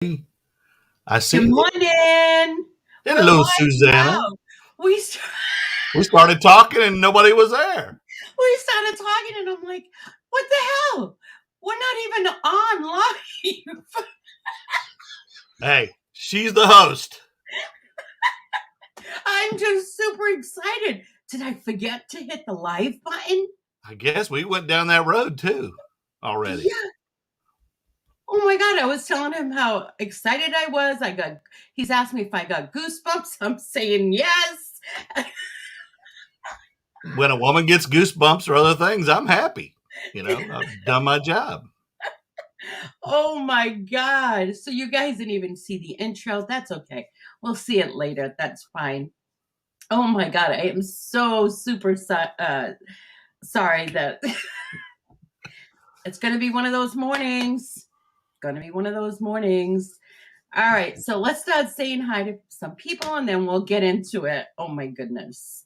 I Good see. morning. We're Hello, live Susanna. now. We st- We started talking and nobody was there. we started talking, and I'm like, "What the hell? We're not even on live." Hey, she's the host. I'm just super excited. Did I forget to hit the live button? I guess we went down that road too already. Yeah. Oh my god! I was telling him how excited I was. He's asked me if I got goosebumps. I'm saying yes. When a woman gets goosebumps or other things, I'm happy. I've done my job. Oh my god. So you guys didn't even see the intro. That's okay. We'll see it later. That's fine. Oh my god, I am so super sorry that it's going to be one of those mornings. Going to be one of those mornings. All right, so let's start saying hi to some people and then we'll get into it. Oh my goodness.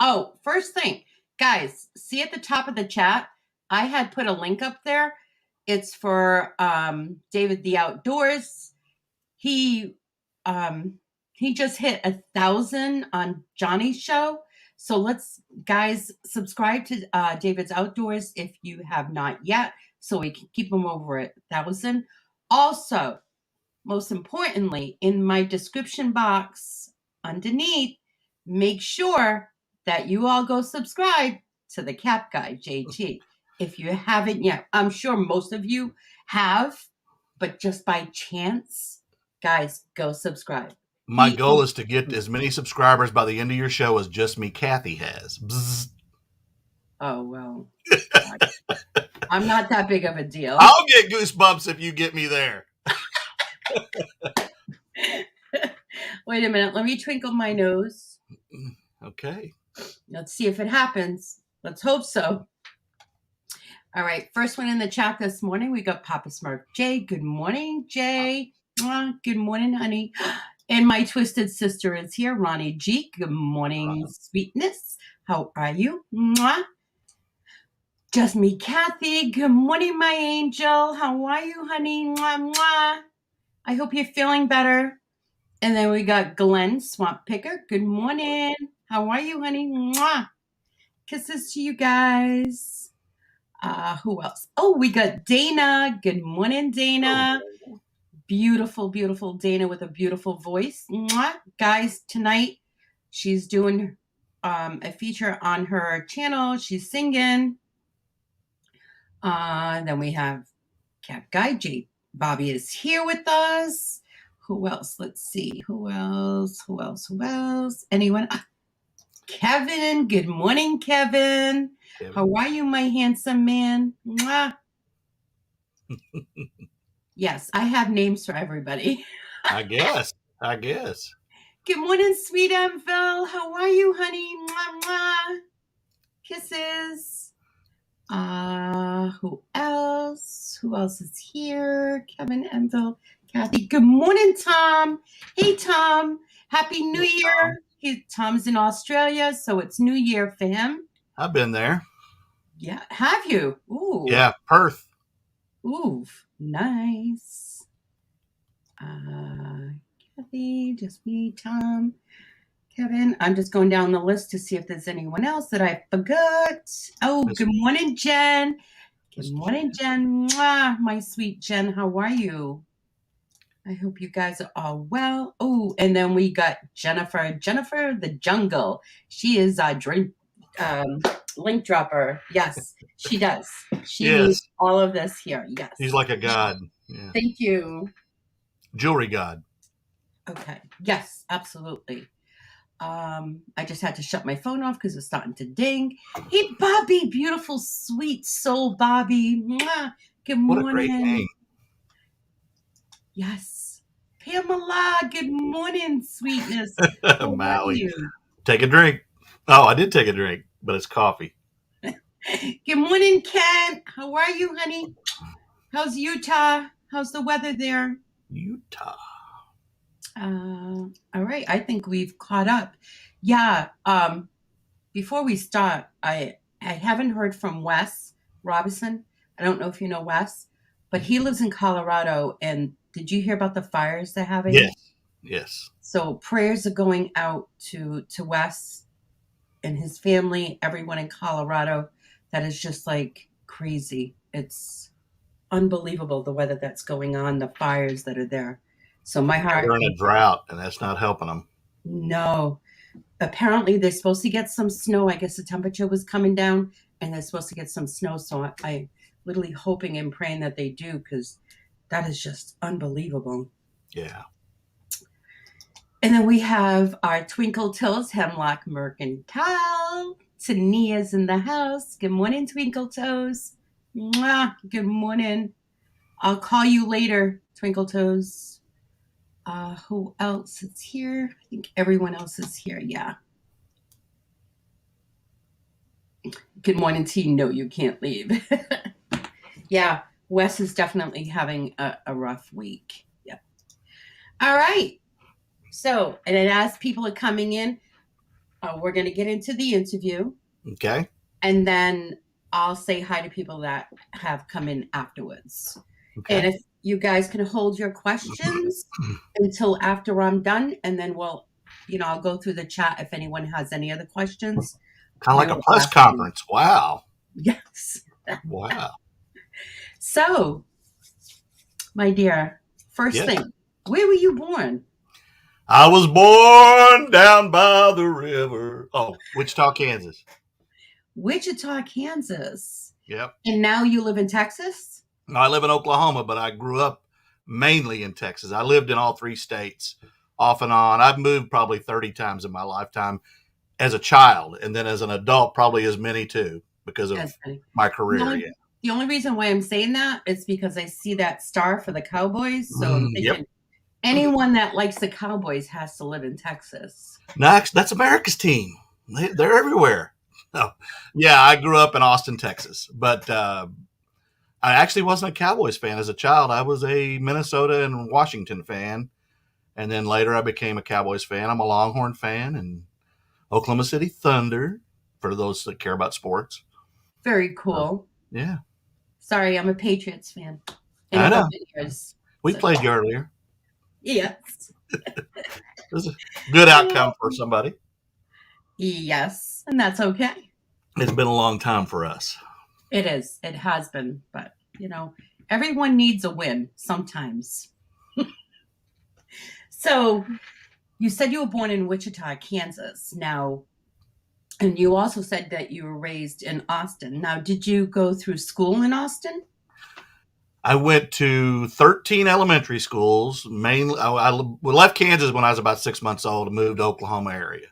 Oh, first thing, guys, see at the top of the chat, I had put a link up there. It's for David the Outdoors. He um he just hit 1,000 on Johnny's show. So let's guys subscribe to David's Outdoors if you have not yet, so we can keep him over at 1,000. Also, most importantly, in my description box underneath, make sure that you all go subscribe to the Cap Guy JT. If you haven't yet, I'm sure most of you have, but just by chance, guys, go subscribe. My goal is to get as many subscribers by the end of your show as just me, Kathy, has. Bzz. Oh, well, I'm not that big of a deal. I'll get goosebumps if you get me there. Wait a minute. Let me twinkle my nose. Okay. Let's see if it happens. Let's hope so. All right. First one in the chat this morning, we got Papa Smurf Jay. Good morning, Jay. Good morning, honey. And my twisted sister is here, Ronnie G. Good morning, sweetness. How are you? Mwah. Just me, Kathy. Good morning, my angel. How are you, honey? Mwah, mwah. I hope you're feeling better. And then we got Glenn Swamp Picker. Good morning. How are you, honey? Mwah. Kisses to you guys. Who else? Oh, we got Dana. Good morning, Dana. Beautiful, beautiful Dana with a beautiful voice. Mwah. Guys, tonight she's doing a feature on her channel. She's singing. Then we have Cat Guy J. Bobby is here with us. Who else? Let's see. Who else? Anyone? Kevin. Good morning, Kevin. How are you, my handsome man? Mwah. Yes, I have names for everybody. I guess. Good morning, sweet Anvil. How are you, honey? Mwah, mwah. Kisses. Who else? Who else is here? Kevin, Anvil, Kathy. Good morning, Tom. Hey, Tom. Happy New Year. Tom's in Australia, so it's New Year for him. I've been there. Yeah, have you? Ooh. Yeah, Perth. Ooh, nice. Kathy, just me, Tom, Kevin. I'm just going down the list to see if there's anyone else that I forgot. Oh, good morning, Jen. Good morning, Jen. Mwah, my sweet Jen. How are you? I hope you guys are all well. Oh, and then we got Jennifer. Jennifer the Jungle. She is a link dropper. Yes, she does. She needs all of this here. Yes. She's like a god. Yeah. Thank you. Jewelry god. Okay. Yes, absolutely. I just had to shut my phone off because it's starting to ding. Hey, Bobby, beautiful, sweet soul, Bobby. Mwah. Good morning. What a great name. Yes. Pamela, good morning, sweetness. Maui. Take a drink. Oh, I did take a drink, but it's coffee. Good morning, Ken. How are you, honey? How's Utah? How's the weather there? Utah. All right. I think we've caught up. Yeah. Before we start, I haven't heard from Wes Robinson. I don't know if you know Wes, but he lives in Colorado, and Did you hear about the fires they're having? Yes. Yes. So prayers are going out to Wes and his family, everyone in Colorado. That is just like crazy. It's unbelievable the weather that's going on, the fires that are there. So my Yeah, heart, they're in a drought, and that's not helping them. no. Apparently they're supposed to get some snow. I guess the temperature was coming down and they're supposed to get some snow. So I literally hoping and praying that they do because that is just unbelievable. Yeah. And then we have our Twinkle Toes, Hemlock Mercantile. Tania's in the house. Good morning, Twinkle Toes. Mwah. Good morning. I'll call you later, Twinkle Toes. Who else is here? I think everyone else is here. Yeah. Good morning to you. No, you can't leave. Yeah, Wes is definitely having a rough week. Yeah. All right. So, and then as people are coming in, we're going to get into the interview. Okay. And then I'll say hi to people that have come in afterwards. Okay. And if you guys can hold your questions until after I'm done, and then I'll go through the chat if anyone has any other questions. Kind of like a press conference. Wow. Yes. Wow. So, my dear, first thing, where were you born? I was born down by the river. Oh, Wichita, Kansas. Wichita, Kansas. Yep. And now you live in Texas? No, I live in Oklahoma, but I grew up mainly in Texas. I lived in all three states off and on. I've moved probably 30 times in my lifetime as a child, and then as an adult, probably as many too, because of my career. The only reason why I'm saying that is because I see that star for the Cowboys. So I'm thinking anyone that likes the Cowboys has to live in Texas. Next, that's America's team. They're everywhere. Oh, yeah, I grew up in Austin, Texas, but I actually wasn't a Cowboys fan as a child. I was a Minnesota and Washington fan, and then later I became a Cowboys fan. I'm a Longhorn fan and Oklahoma City Thunder for those that care about sports. Very cool. Yeah. Sorry, I'm a Patriots fan. I know. We played you earlier. Yes. It was a good outcome for somebody. Yes, and that's okay. It's been a long time for us. It is. It has been. But, everyone needs a win sometimes. So you said you were born in Wichita, Kansas. Now, and you also said that you were raised in Austin. Now, did you go through school in Austin? I went to 13 elementary schools. Mainly, I left Kansas when I was about 6 months old and moved to Oklahoma area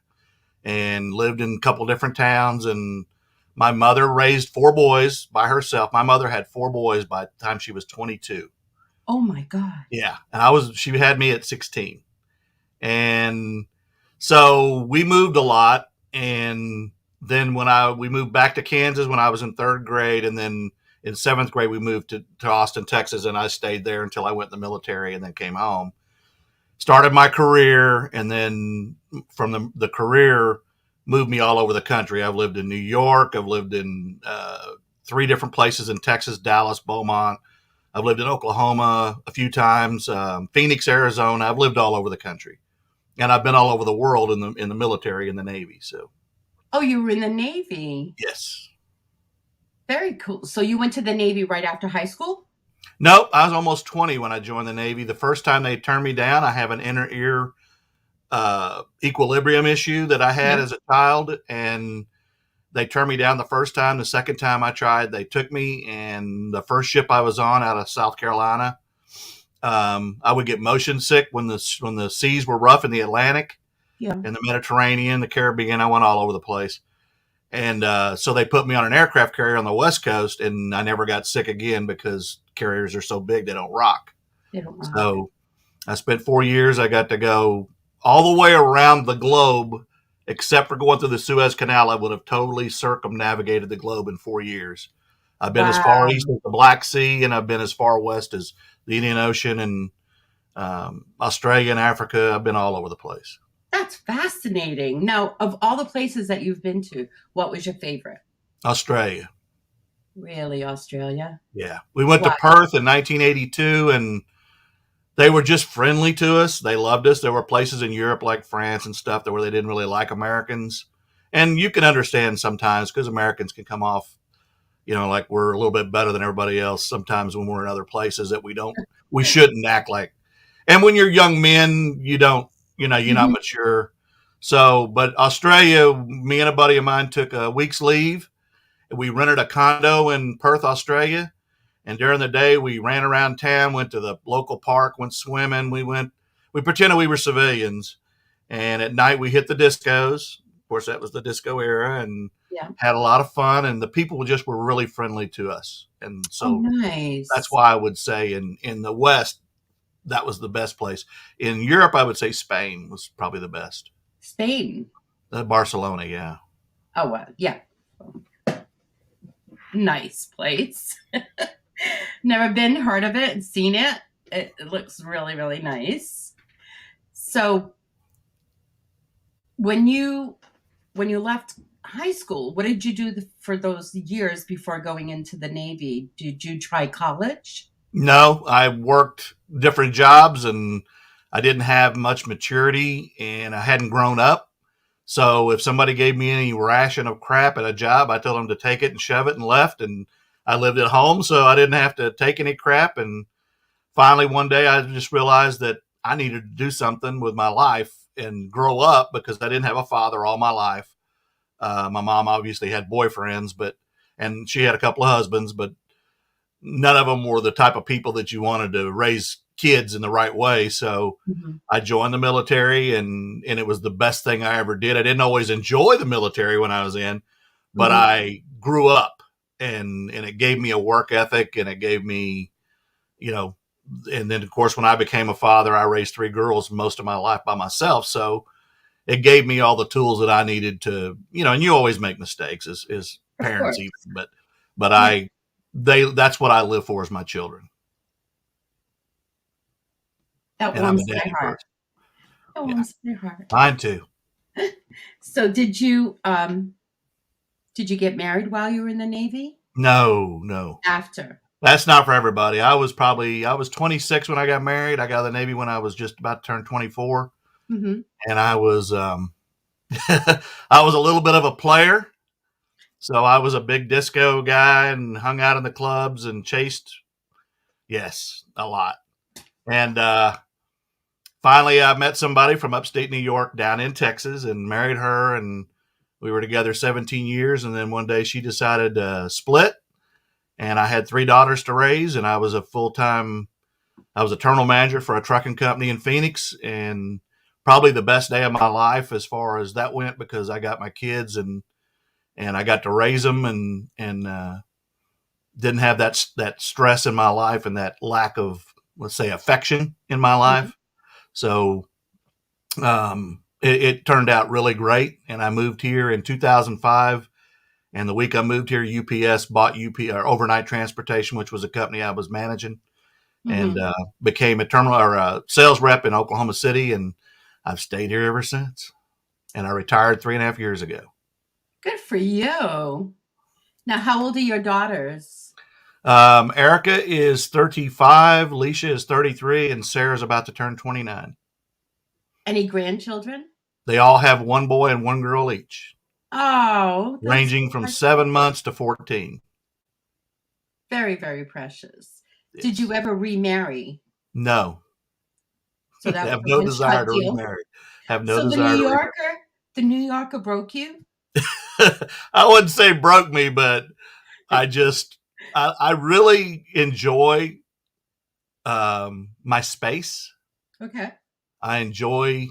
and lived in a couple different towns. And my mother raised 4 boys by herself. My mother had 4 boys by the time she was 22. Oh my God. Yeah. And she had me at 16. And so we moved a lot. And then we moved back to Kansas when I was in 3rd grade. And then in 7th grade, we moved to Austin, Texas. And I stayed there until I went in the military and then came home. Started my career, and then from the career moved me all over the country. I've lived in New York. I've lived in 3 different places in Texas, Dallas, Beaumont. I've lived in Oklahoma a few times, Phoenix, Arizona. I've lived all over the country, and I've been all over the world in the military, in the Navy. So, oh, you were in the Navy? Yes. Very cool. So you went to the Navy right after high school? Nope, I was almost 20 when I joined the Navy. The first time they turned me down, I have an inner ear equilibrium issue that I had as a child, and they turned me down the first time. The second time I tried, they took me, and the first ship I was on out of South Carolina, I would get motion sick when the seas were rough in the Atlantic, in the Mediterranean, the Caribbean. I went all over the place. And so they put me on an aircraft carrier on the West Coast, and I never got sick again because carriers are so big they don't rock. So I spent 4 years. I got to go all the way around the globe, except for going through the Suez Canal. I would have totally circumnavigated the globe in 4 years. I've been as far east as the Black Sea, and I've been as far west as the Indian Ocean and Australia and Africa. I've been all over the place. That's fascinating. Now, of all the places that you've been to, what was your favorite? Australia. Really, Australia? Yeah. We went to Perth in 1982, and They were just friendly to us. They loved us. There were places in Europe like France and stuff that where they didn't really like Americans. And you can understand sometimes because Americans can come off, like we're a little bit better than everybody else sometimes when we're in other places that we shouldn't act like. And when you're young men, you don't, you're not Mhm. mature. So, but Australia, me and a buddy of mine took a week's leave. We rented a condo in Perth, Australia. And during the day, we ran around town, went to the local park, went swimming. We pretended we were civilians. And at night, we hit the discos. Of course, that was the disco era, and Yeah. had a lot of fun. And the people just were really friendly to us. And Oh, so that's nice. why I would say in the West, that was the best place. In Europe, I would say Spain was probably the best. Spain. Barcelona, yeah. Oh, yeah. Nice place. Never been, heard of it, seen it. It looks really, really nice. So when you left high school, what did you do for those years before going into the Navy? Did you try college? No, I worked different jobs and I didn't have much maturity and I hadn't grown up. So if somebody gave me any ration of crap at a job, I told them to take it and shove it and left. And I lived at home, so I didn't have to take any crap. And finally, one day, I just realized that I needed to do something with my life and grow up because I didn't have a father all my life. My mom obviously had boyfriends, and she had a couple of husbands, but none of them were the type of people that you wanted to raise kids in the right way. So Mhm. I joined the military, and it was the best thing I ever did. I didn't always enjoy the military when I was in, but Mhm. I grew up, and it gave me a work ethic, and it gave me, you know, and then of course when I became a father, I raised three girls most of my life by myself. So it gave me all the tools that I needed to, and you always make mistakes as Of parents, even, course. but Yeah. that's what I live for is my children, That and I'm a warms my daddy heart. first. That Yeah, warms my heart. mine too. So did you get married while you were in the Navy? No, no, After. that's not for everybody. I was 26 when I got married. I got out of the Navy when I was just about to turn 24, Mhm. and I was I was a little bit of a player. So I was a big disco guy and hung out in the clubs and chased, yes, a lot. And finally, I met somebody from upstate New York down in Texas and married her. And we were together 17 years. And then one day she decided to split. And I had three daughters to raise. And I was a terminal manager for a trucking company in Phoenix. And probably the best day of my life as far as that went because I got my kids and I got to raise them and didn't have that stress in my life and that lack of, let's say, affection in my Mhm. life. So it turned out really great, and I moved here in 2005. And the week I moved here, UPS bought or overnight transportation, which was a company I was managing, and Mhm. became a terminal or a sales rep in Oklahoma City, and I've stayed here ever since. And I retired 3.5 years ago. Good for you. Now, how old are your daughters? Erica is 35, Leisha is 33, and Sarah's about to turn 29. Any grandchildren? They all have one boy and one girl each, Oh, that's ranging from precious. 7 months to 14. Very, very precious. Did you Yes. ever remarry? No, So that was have a no one-shot desire to deal. remarry. Have no So desire to The New Yorker broke you? remarry. I wouldn't say broke me, but I just, I really enjoy my space. Okay. I enjoy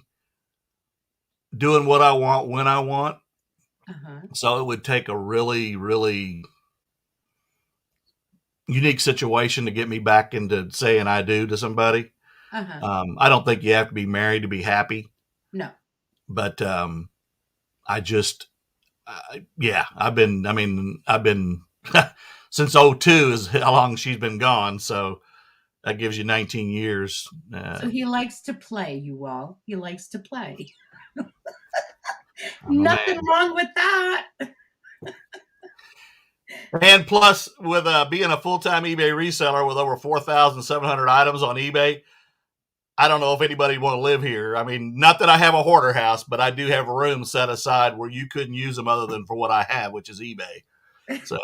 doing what I want when I want. Uh-huh. So it would take a really, really unique situation to get me back into saying I do to somebody. Uh-huh. I don't think you have to be married to be happy, No. but I just, yeah, I've been since '02 is how long she's been gone. So that gives you 19 years. So he likes to play, you all. He likes to play. I'm a Nothing man. wrong with that. And plus, with being a full time eBay reseller with over 4,700 items on eBay, I don't know if anybody want to live here. I mean, not that I have a hoarder house, but I do have rooms set aside where you couldn't use them other than for what I have, which is eBay. So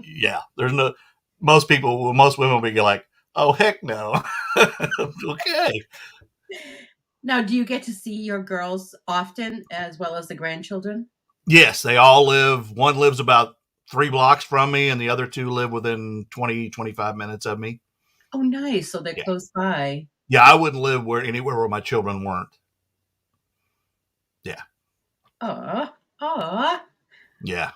yeah, there's no most people, most women will be like, oh heck no. Okay. Now, do you get to see your girls often as well as the grandchildren? Yes, they all live. One lives about 3 blocks from me, and the other two live within 20, 25 minutes of me. Oh, nice. So they're Yeah, close by. yeah. I wouldn't live anywhere where my children weren't. Yeah, Aw, aw. yeah.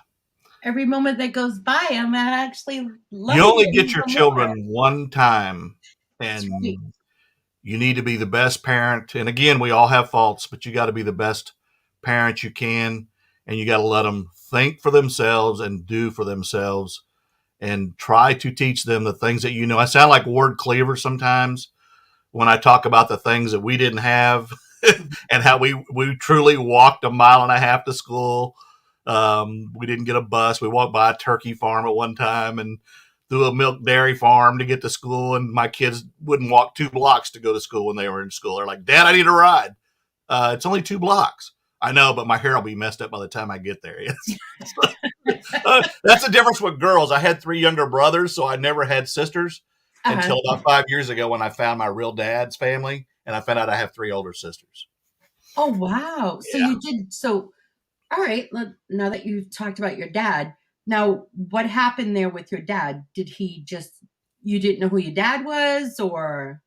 Every moment that goes by, I'm actually You loving only it get your even more. children one time, That's right. and you need to be the best parent. And again, we all have faults, but you got to be the best parent you can, and you got to let them think for themselves and do for themselves, and try to teach them the things that you know. I sound like Ward Cleaver sometimes when I talk about the things that we didn't have and how we truly walked a mile and a half to school. We didn't get a bus. We walked by a turkey farm at one time and through a milk dairy farm to get to school. And my kids wouldn't walk 2 blocks to go to school when they were in school. They're like, Dad, I need a ride. It's only 2 blocks. I know, but my hair will be messed up by the time I get there. That's the difference with girls. I had 3 younger brothers, so I never had sisters Uh-huh. until about 5 years ago when I found my real dad's family, and I found out I have 3 older sisters. Oh, wow. So Yeah. you did so all right, now that you've talked about your dad, now what happened there with your dad? Did he just you didn't know who your dad was or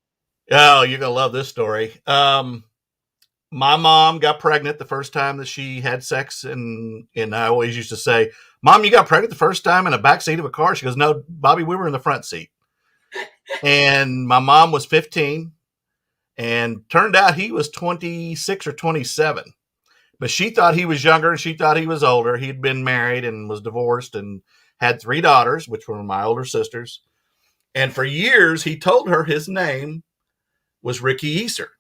Oh, you're gonna love this story. My mom got pregnant the first time that she had sex, and I always used to say, "Mom, you got pregnant the first time in the back seat of a car?" She goes, "No, Bobby, we were in the front seat." And my mom was 15, and turned out he was 26 or 27. But she thought he was younger and she thought he was older. He'd been married and was divorced and had 3 daughters, which were my older sisters. And for years, he told her his name was Ricky Easter.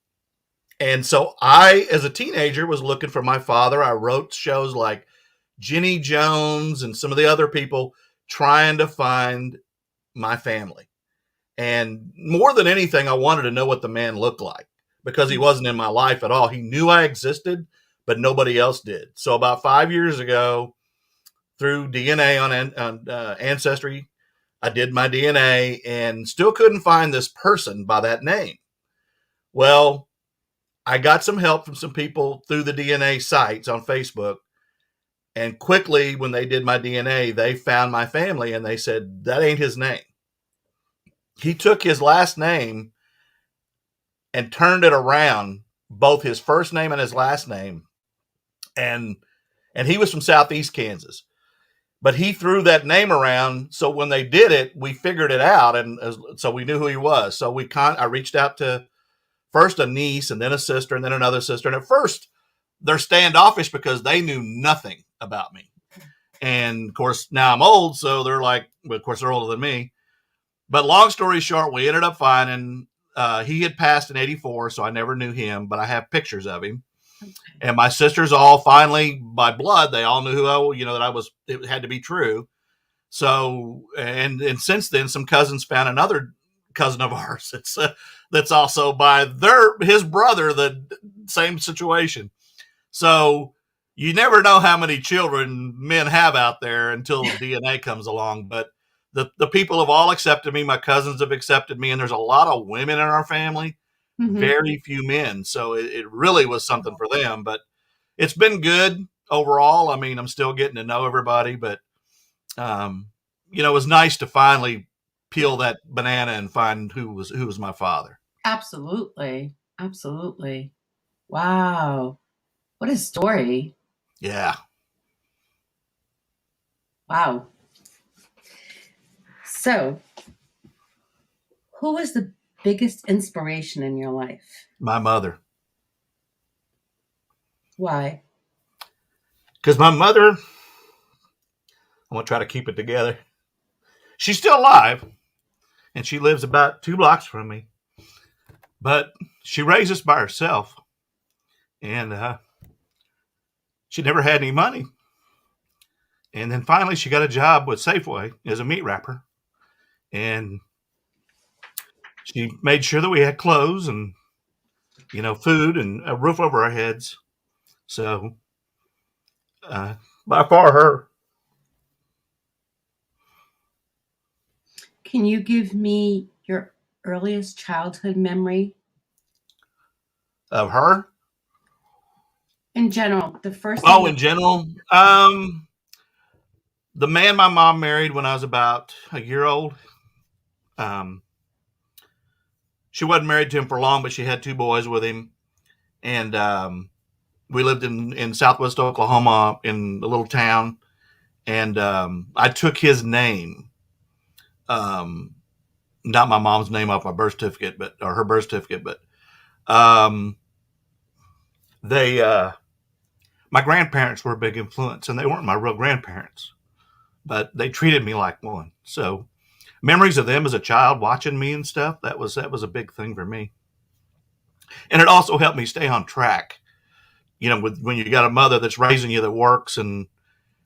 And so I, as a teenager, was looking for my father. I wrote shows like Jenny Jones and some of the other people trying to find my family. And more than anything, I wanted to know what the man looked like because he wasn't in my life at all. He knew I existed, but nobody else did. So about 5 years ago, through DNA on Ancestry, I did my DNA and still couldn't find this person by that name. Well, I got some help from some people through the DNA sites on Facebook. And quickly, when they did my DNA, they found my family and they said, that ain't his name. He took his last name and turned it around, both his first name and his last name. And he was from Southeast Kansas. But he threw that name around. So when they did it, we figured it out. And so we knew who he was. So I reached out to first a niece and then a sister and then another sister. And at first, they're standoffish because they knew nothing about me. And of course, now I'm old, so they're like, well, of course, they're older than me. But long story short, we ended up finding he had passed in '84, so I never knew him, but I have pictures of him. okay. And my sisters all finally, by blood, they all knew who that I was. It had to be true. So, and since then, some cousins found another cousin of ours that's also by his brother, the same situation. So you never know how many children men have out there until DNA comes along. But the people have all accepted me. My cousins have accepted me, and there's a lot of women in our family, Mhm. very few men. So it really was something for them. But it's been good overall. I mean, I'm still getting to know everybody, but um, it was nice to finally peel that banana and find who was my father. Absolutely. Absolutely. Wow. What a story. Yeah, Wow. So, who was the biggest inspiration in your life? my mother. Why? Because my mother, I'm gonna try to keep it together. She's still alive, and she lives about 2 blocks from me. But she raised us by herself, and she never had any money. And then finally, she got a job with Safeway as a meat wrapper, and she made sure that we had clothes, and food and a roof over our heads. So uh, by far her. Can you give me your earliest childhood memory Of her. in general? The first thing Oh, that in general, the man my mom married when I was about a year old. Um, she wasn't married to him for long, but she had two boys with him, and we lived in Southwest Oklahoma in a little town, and I took his name, um, not my mom's name off my birth certificate, but or her birth certificate, but um, they my grandparents were a big influence, and they weren't my real grandparents, but they treated me like one. So memories of them as a child watching me and stuff, that was a big thing for me, and it also helped me stay on track. When you got a mother that's raising you that works and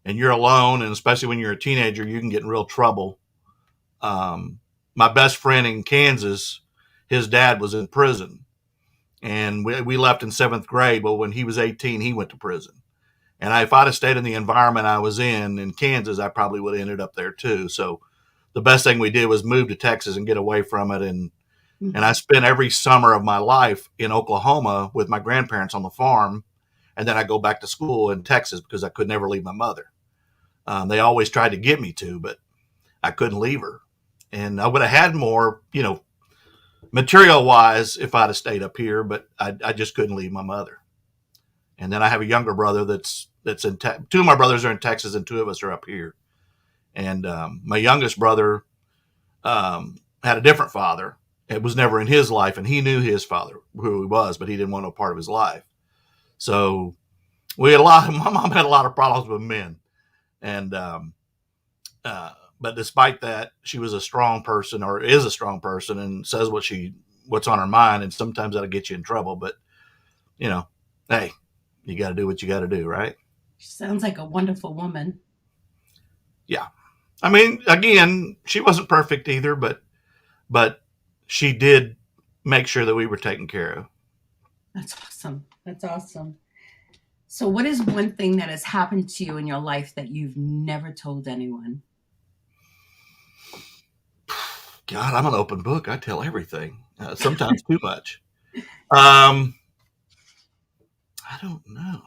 you're alone, and especially when you're a teenager, you can get in real trouble. Um, my best friend in Kansas, his dad was in prison, and we left in seventh grade. But when he was 18, he went to prison. And if I'd have stayed in the environment I was in Kansas, I probably would have ended up there too. So the best thing we did was move to Texas and get away from it. And I Mhm. spent every summer of my life in Oklahoma with my grandparents on the farm. And then I go back to school in Texas because I could never leave my mother. They always tried to get me to, but I couldn't leave her. And I would have had more, material wise if I'd have stayed up here, but I just couldn't leave my mother. And then I have a younger brother that's in two of my brothers are in Texas and two of us are up here. And my youngest brother had a different father. It was never in his life, and he knew his father who he was, but he didn't want no part of his life. So we had a lot. My mom had a lot of problems with men, and uh, but despite that, she was a strong person, or is a strong person, and says what's on her mind. And sometimes that'll get you in trouble. But you know, hey, you got to do what you got to do, right? She sounds like a wonderful woman. Yeah. I mean, again, she wasn't perfect either, but she did make sure that we were taken care of. That's awesome. That's awesome. So, what is one thing that has happened to you in your life that you've never told anyone? God, I'm an open book. I tell everything. Sometimes too much. Um, I don't know.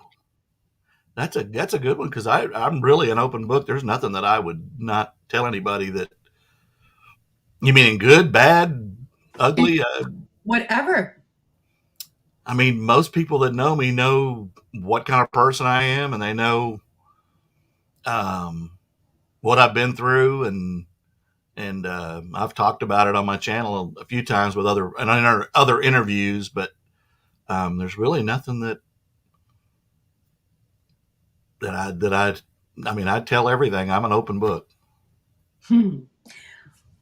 That's a good one because I'm really an open book. There's nothing that I would not tell anybody. That you mean in good, bad, And ugly? whatever. I mean, most people that know me know what kind of person I am, and they know um, what I've been through, and I've talked about it on my channel a few times with other interviews. But there's really nothing that I mean, I tell everything. I'm an open book. Hmm.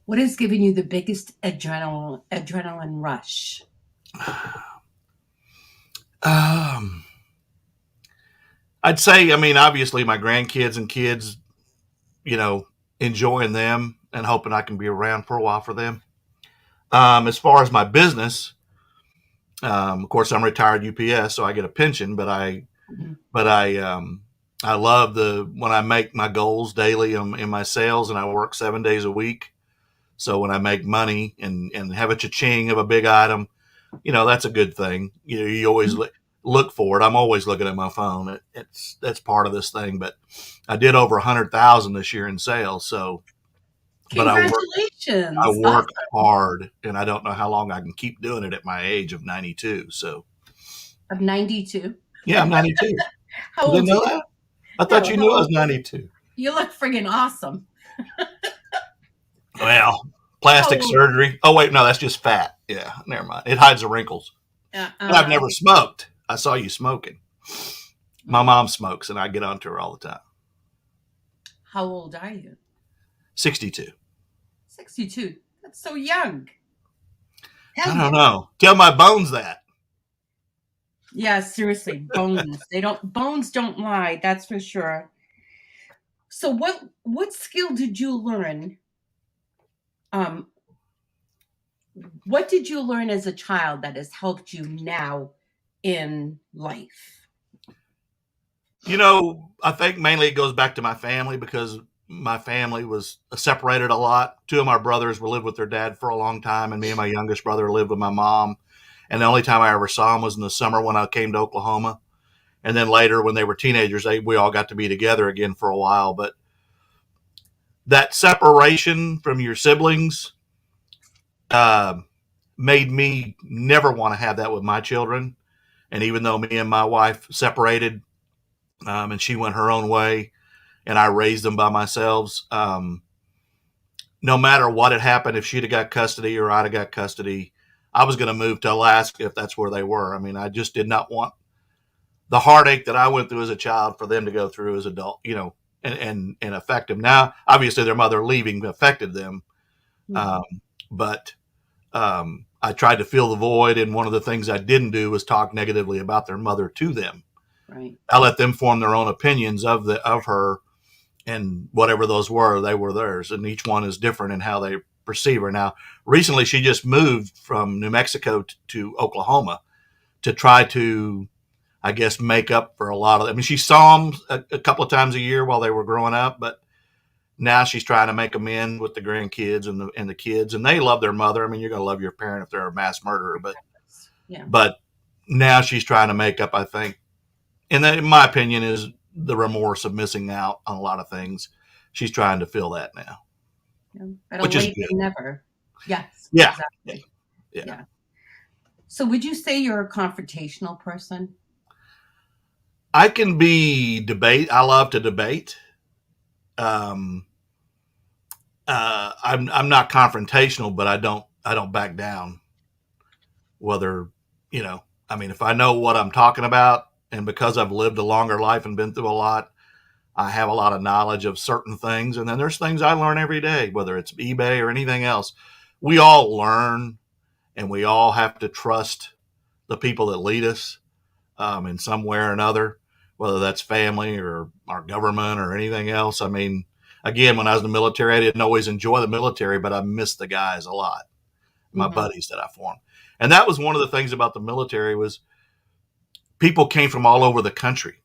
What has given you the biggest adrenaline rush? Um, I'd say, I mean, obviously my grandkids and kids, you know, enjoying them and hoping I can be around for a while for them. As far as my business, of course, I'm retired UPS, so I get a pension, Mhm. but I love the when I make my goals daily in my sales, and I work 7 days a week. So when I make money and have a cha-ching of a big item, that's a good thing. You always look for it. I'm always looking at my phone. That's part of this thing. But I did over 100,000 this year in sales. So, but I Congratulations. work hard, and I don't know how long I can keep doing it at my age of 92. So, I'm 92. yeah, I'm 92. How You didn't old are know you? that? I thought No, you how knew I was old? 92. You look friggin' awesome. Well, How plastic old? surgery. Oh wait, no, that's just fat. Yeah, never mind. It hides the wrinkles. But I've Uh-uh. never smoked. I saw you smoking. My Mm. mom smokes, and I get onto her all the time. How old are you? 62. 62. That's so young. Hell I yeah. don't know. Tell my bones that. Yeah, seriously, bones don't lie, that's for sure. So what skill did you learn um What did you learn as a child that has helped you now in life? I think mainly it goes back to my family because my family was separated a lot. Two of my brothers lived with their dad for a long time, and me and my youngest brother lived with my mom. And the only time I ever saw them was in the summer when I came to Oklahoma. And then later, when they were teenagers, we all got to be together again for a while. But that separation from your siblings uh, made me never want to have that with my children. And even though me and my wife separated, and she went her own way, and I raised them by myself. No matter what had happened, if she'd have got custody or I'd have got custody, I was going to move to Alaska if that's where they were. I mean, I just did not want the heartache that I went through as a child for them to go through as adult, and affect them. Now, obviously, their mother leaving affected them, Mhm. um, but I tried to fill the void, and one of the things I didn't do was talk negatively about their mother to them. Right. I let them form their own opinions of her, and whatever those were, they were theirs, and each one is different in how they perceive her. Now, recently, she just moved from New Mexico to Oklahoma to try to, I guess, make up for a lot of. I mean, she saw them a couple of times a year while they were growing up, but now she's trying to make them in with the grandkids and the kids, and they love their mother. I mean, you're gonna love your parent if they're a mass murderer, Yeah. but now she's trying to make up. I think, and that, in my opinion, is the remorse of missing out on a lot of things. She's trying to fill that now, Yeah. Better which is late good. than never. Yes, Yeah, yeah, exactly. yeah. Yeah. So would you say you're a confrontational person? I can be debate. I love to debate. Um, I'm not confrontational, but I don't back down. Whether you know, I mean, if I know what I'm talking about, and because I've lived a longer life and been through a lot, I have a lot of knowledge of certain things. And then there's things I learn every day, whether it's eBay or anything else. We all learn, and we all have to trust the people that lead us, in some way or another, whether that's family or our government or anything else. I mean, again, when I was in the military, I didn't always enjoy the military, but I missed the guys a lot, my Hmm. buddies that I formed. And that was one of the things about the military was people came from all over the country,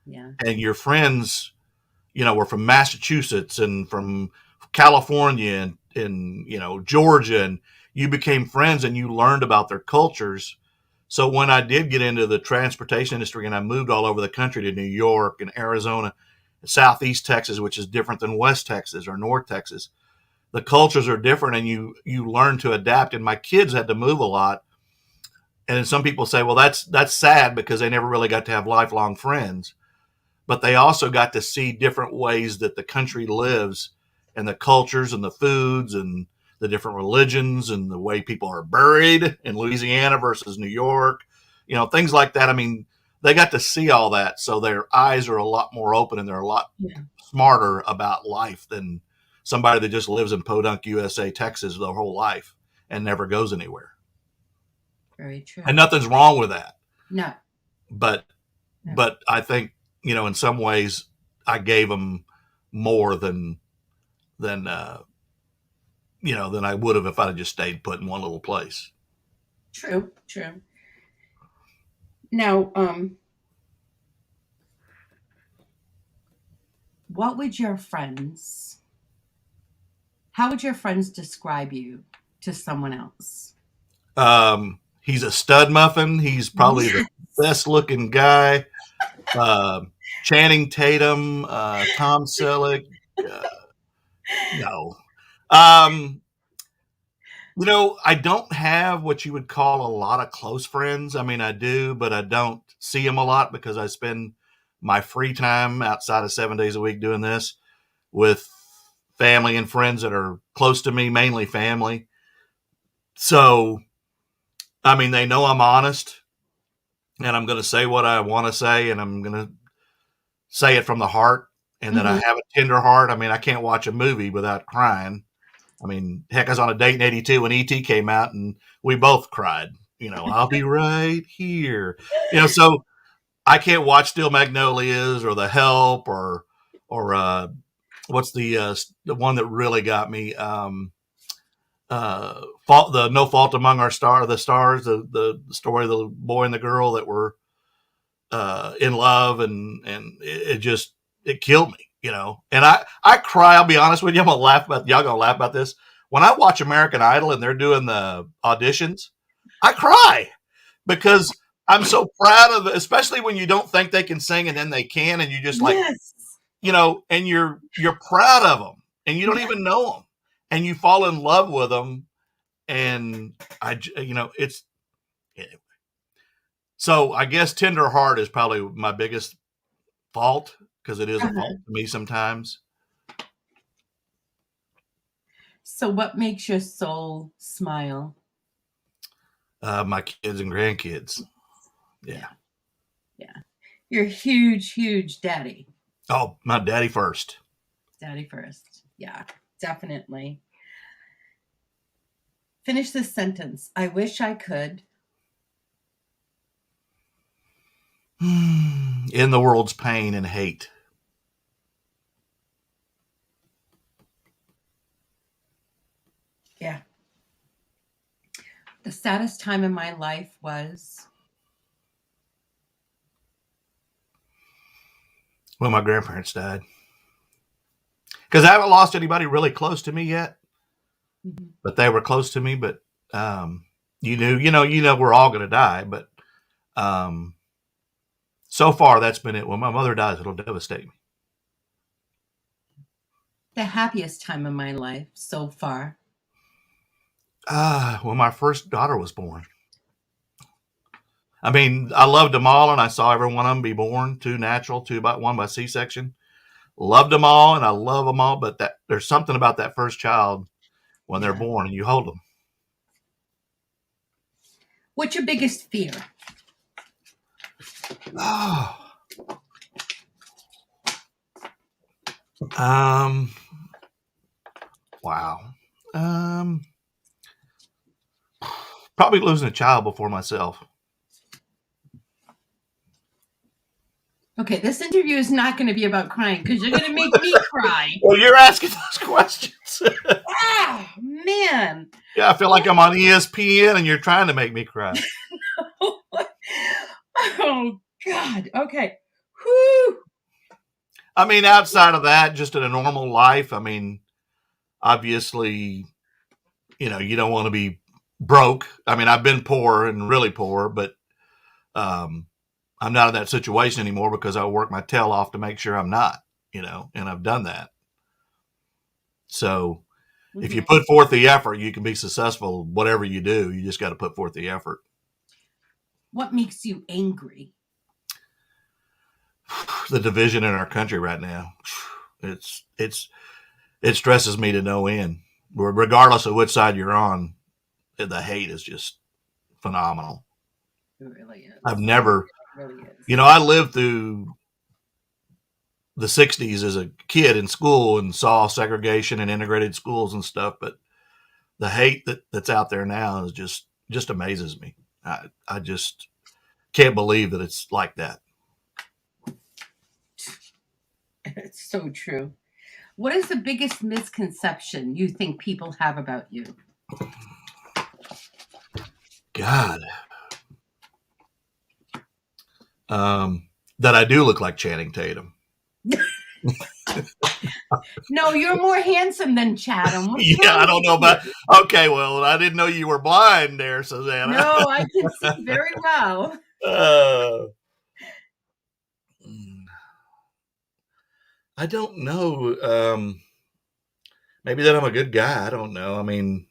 Yeah. and your friends, were from Massachusetts and from California and Georgia, and you became friends and you learned about their cultures. So when I did get into the transportation industry and I moved all over the country to New York and Arizona, Southeast Texas, which is different than West Texas or North Texas, the cultures are different, and you learn to adapt. And my kids had to move a lot, and then some people say, well, that's sad because they never really got to have lifelong friends, but they also got to see different ways that the country lives, and the cultures and the foods and the different religions and the way people are buried in Louisiana versus New York, things like that. I mean, they got to see all that, so their eyes are a lot more open and they're a lot Yeah. smarter about life than somebody that just lives in Podunk, USA, Texas their whole life and never goes anywhere. Very And true. nothing's wrong with that. No. But No. but I think, in some ways I gave them more than I would have if I'd have just stayed put in one little place. True. True. Now, what would your friends? How would your friends describe you to someone else? He's a stud muffin. He's probably the Yes. best looking guy. Uh, Channing Tatum, Tom Selleck. Uh, no. Um, I don't have what you would call a lot of close friends. I mean, I do, but I don't see them a lot because I spend my free time outside of 7 days a week doing this with family and friends that are close to me, mainly family. So, I mean, they know I'm honest, and I'm going to say what I want to say, and I'm going to say it from the heart, and that I Hmm. have a tender heart. I mean, I can't watch a movie without crying. I mean, heck, I was on a date in '82 when ET came out, and we both cried. I'll be right here. So I can't watch Steel Magnolias or The Help or what's the one that really got me? fault, the No Fault Among the Stars, the story of the boy and the girl that were in love, and it just it killed me, And I cry. I'll be honest with you. I'm gonna laugh about y'all gonna laugh about this. When I watch American Idol and they're doing the auditions, I cry because I'm so proud of it, especially when you don't think they can sing and then they can, and you just like, Yes. and you're proud of them, and you don't Yeah. even know them, and you fall in love with them, and it's so I guess tender heart is probably my biggest fault because it is a fault Uh-huh. to me sometimes. So, what makes your soul smile? My kids and grandkids. Yeah. Yeah. Yeah. You're a huge, huge daddy. Oh, my daddy first. Daddy first. Yeah, definitely. Finish this sentence. I wish I could. In the world's pain and hate. Yeah. The saddest time in my life was. When my grandparents died. Because I haven't lost anybody really close to me yet, Mhm. but they were close to me. But you know, we're all going to die. But um, so far, that's been it. When my mother dies, it'll devastate me. The happiest time in my life so far. When my first daughter was born. I mean, I loved them all, and I saw every one of them be born, two natural, one by C-section. Loved them all, and I love them all, but there's something about that first child when they're Yeah. born and you hold them. What's your biggest fear? Oh, um, wow. Um, Probably losing a child before myself. Okay, this interview is not going to be about crying because you're going to make me cry. Well, you're asking those questions. Ah, man. Yeah, I feel like I'm on ESPN and you're trying to make me cry. Oh, God. Okay. Whew. I mean, outside of that, just in a normal life, I mean, obviously, you don't want to be broke. I mean, I've been poor and really poor, but um, I'm not in that situation anymore because I work my tail off to make sure I'm not, and I've done that. So if you Mhm. put forth the effort, you can be successful. Whatever you do, you just got to put forth the effort. What makes you angry? The division in our country right now, it stresses me to no end. Regardless of which side you're on, the hate is just phenomenal. It really I've is. It never, really is. I lived through the 60s as a kid in school and saw segregation and integrated schools and stuff, but the hate that's out there now is just amazes me. I just can't believe that it's like that. It's so true. What is the biggest misconception you think people have about you? God, that I do look like Channing Tatum. No, you're more handsome than Chatham. What's Yeah, I wrong don't with know about. you? Okay, well, I didn't know you were blind there, Susanna. No, I can see very well. uh, I don't know. Maybe that I'm a good guy. I don't know. I mean,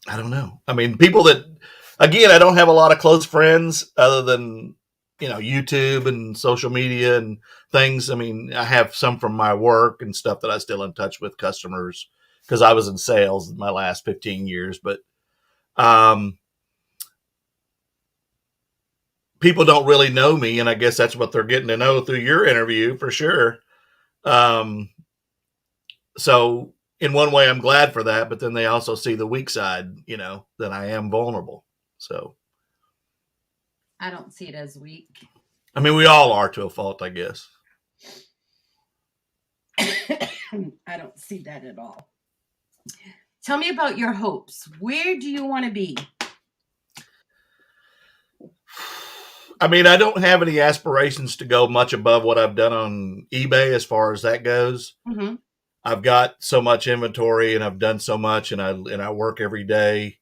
I don't know. I mean, people that, again, I don't have a lot of close friends other than, YouTube and social media and things. I mean, I have some from my work and stuff that I still in touch with customers because I was in sales my last 15 years. But um, people don't really know me. And I guess that's what they're getting to know through your interview for sure. Um, so in one way, I'm glad for that. But then they also see the weak side, that I am vulnerable. So. I don't see it as weak. I mean, we all are to a fault, I guess. I don't see that at all. Tell me about your hopes. Where do you want to be? I mean, I don't have any aspirations to go much above what I've done on eBay as far as that goes. Mm-hmm. I've got so much inventory and I've done so much, and I work every day,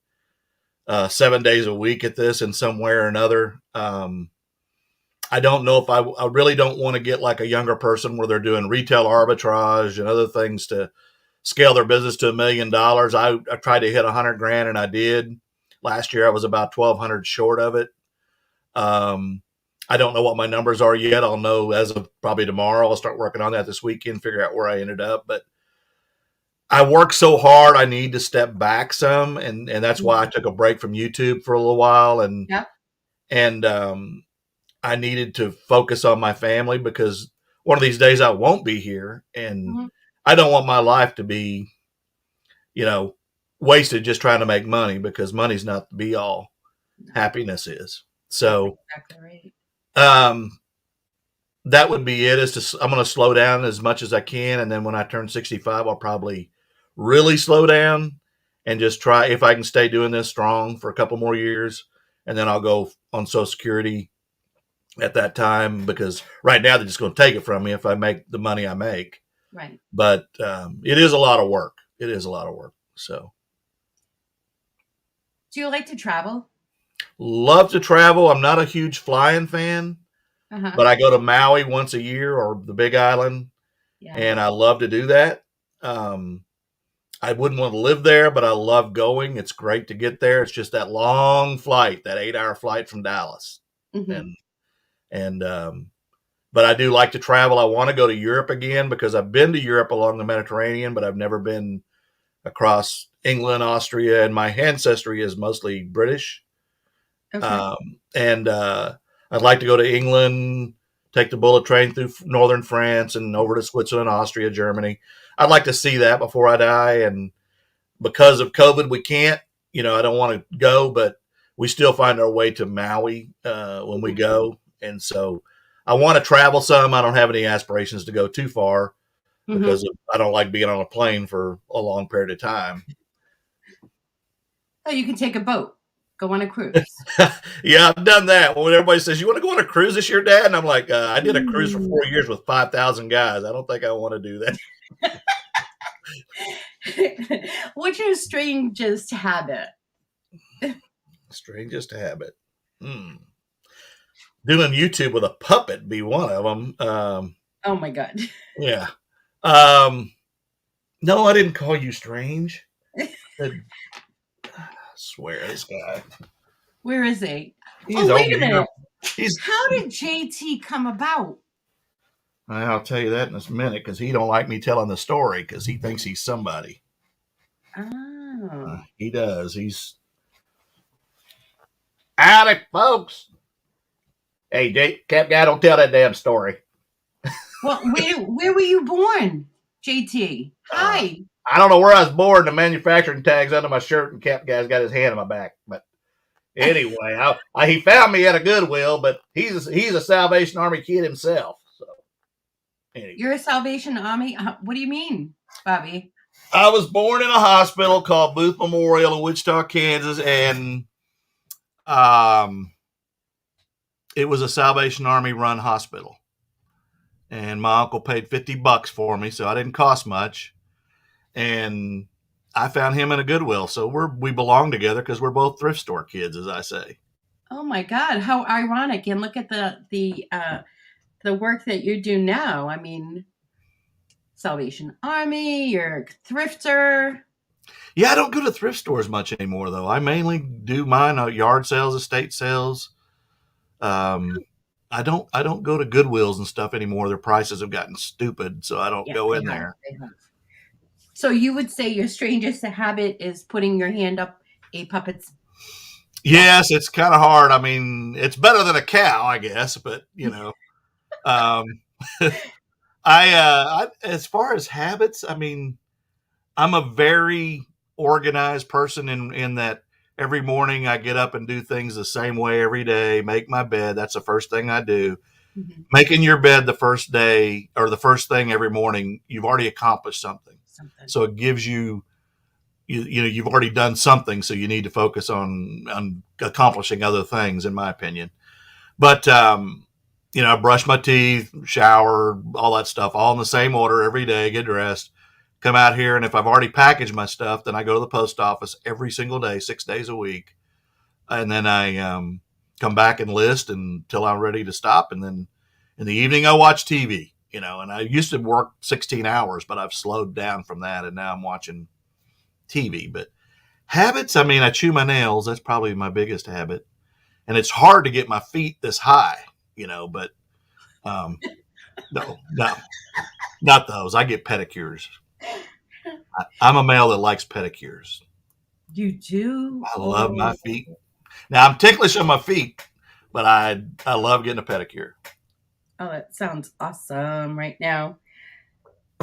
7 days a week at this in some way or another. I don't know if I really don't want to get like a younger person where they're doing retail arbitrage and other things to scale their business to $1 million. I tried to hit 100 grand and I did. Last year I was about 1,200 short of it. Um, I don't know what my numbers are yet. I'll know as of probably tomorrow. I'll start working on that this weekend, figure out where I ended up. But I work so hard, I need to step back some, and that's why I took a break from YouTube for a little while, Yep. and I needed to focus on my family because one of these days I won't be here, and Mm-hmm. I don't want my life to be, you know, wasted just trying to make money, because money's not the be all. Happiness is. That's So exactly right. um, that would be it. I'm going to slow down as much as I can, and then when I turn 65, I'll probably really slow down and just try if I can stay doing this strong for a couple more years, and then I'll go on Social Security at that time, because right now they're just going to take it from me if I make the money I make. Right. But it is a lot of work. It is a lot of work. So Do you like to travel? love to travel. I'm not a huge flying fan, Uh-huh. but I go to Maui once a year or the Big Island, Yeah. and I love to do that. Um, I wouldn't want to live there, but I love going. It's great to get there. It's just that long flight, that 8 hour flight from Dallas, Mm-hmm. and but I do like to travel. I want to go to Europe again because I've been to Europe along the Mediterranean, but I've never been across England, Austria, and my ancestry is mostly British. Okay. And I'd like to go to England, take the bullet train through northern France and over to Switzerland, Austria, Germany. I'd like to see that before I die. And because of COVID, we can't. I don't want to go, but we still find our way to Maui when we go. And so I want to travel some. I don't have any aspirations to go too far Mm-hmm. because I don't like being on a plane for a long period of time. Oh, you can take a boat, go on a cruise. Yeah, I've done that. When everybody says, "You want to go on a cruise this year, Dad?" And I'm like, I did a cruise for Mm. 4 years with 5,000 guys. I don't think I want to do that. What's your strangest habit? Strangest habit. Hmm. Doing YouTube with a puppet be one of them. Oh my God. Yeah. Um, no, I didn't call you strange. I swear, this guy. Where is he? He's Oh, wait over a here. minute. He's. How did JT come about? I'll tell you that in a minute because he don't like me telling the story because he thinks he's somebody. Oh. He does. He's. Howdy, folks. Hey, Jake, Cap Guy, don't tell that damn story. Well, where were you born, JT? Uh, Hi. I don't know where I was born. The manufacturing tag's under my shirt, and Cap Guy's got his hand on my back. But anyway, he found me at a Goodwill, but he's a Salvation Army kid himself. So anyway, You're a Salvation Army? What do you mean, Bobby? I was born in a hospital called Booth Memorial in Wichita, Kansas, and um, it was a Salvation Army run hospital. And my uncle paid $50 for me, so I didn't cost much. And I found him in a Goodwill, so we belong together because we're both thrift store kids, as I say. Oh my God, how ironic! And look at the work that you do now. I mean, Salvation Army, you're a thrifter. Yeah, I don't go to thrift stores much anymore, though. I mainly do mine at yard sales, estate sales. Um, I don't go to Goodwills and stuff anymore. Their prices have gotten stupid, so I don't Yes, go they in have. there. They have. So you would say your strangest habit is putting your hand up a puppet's back. Yes, it's kind of hard. I mean, it's better than a cow, I guess, but um, as far as habits, I mean, I'm a very organized person in that every morning I get up and do things the same way every day, make my bed. That's the first thing I do. Mhm. Making your bed the first day or the first thing every morning, you've already accomplished something. Something. So it gives you, you've already done something, so you need to focus on accomplishing other things, in my opinion. But I brush my teeth, shower, all that stuff, all in the same order every day. Get dressed, come out here, and if I've already packaged my stuff, then I go to the post office every single day, 6 days a week, and then I come back and list until I'm ready to stop, and then in the evening I watch TV. And I used to work 16 hours, but I've slowed down from that, and now I'm watching TV. But habits, I mean, I chew my nails. That's probably my biggest habit. And it's hard to get my feet this high, but no, no, not those. I get pedicures. I'm a male that likes pedicures. You do? I love my Oh, feet. Now, I'm ticklish on my feet, but I love getting a pedicure. oh, that sounds awesome right now.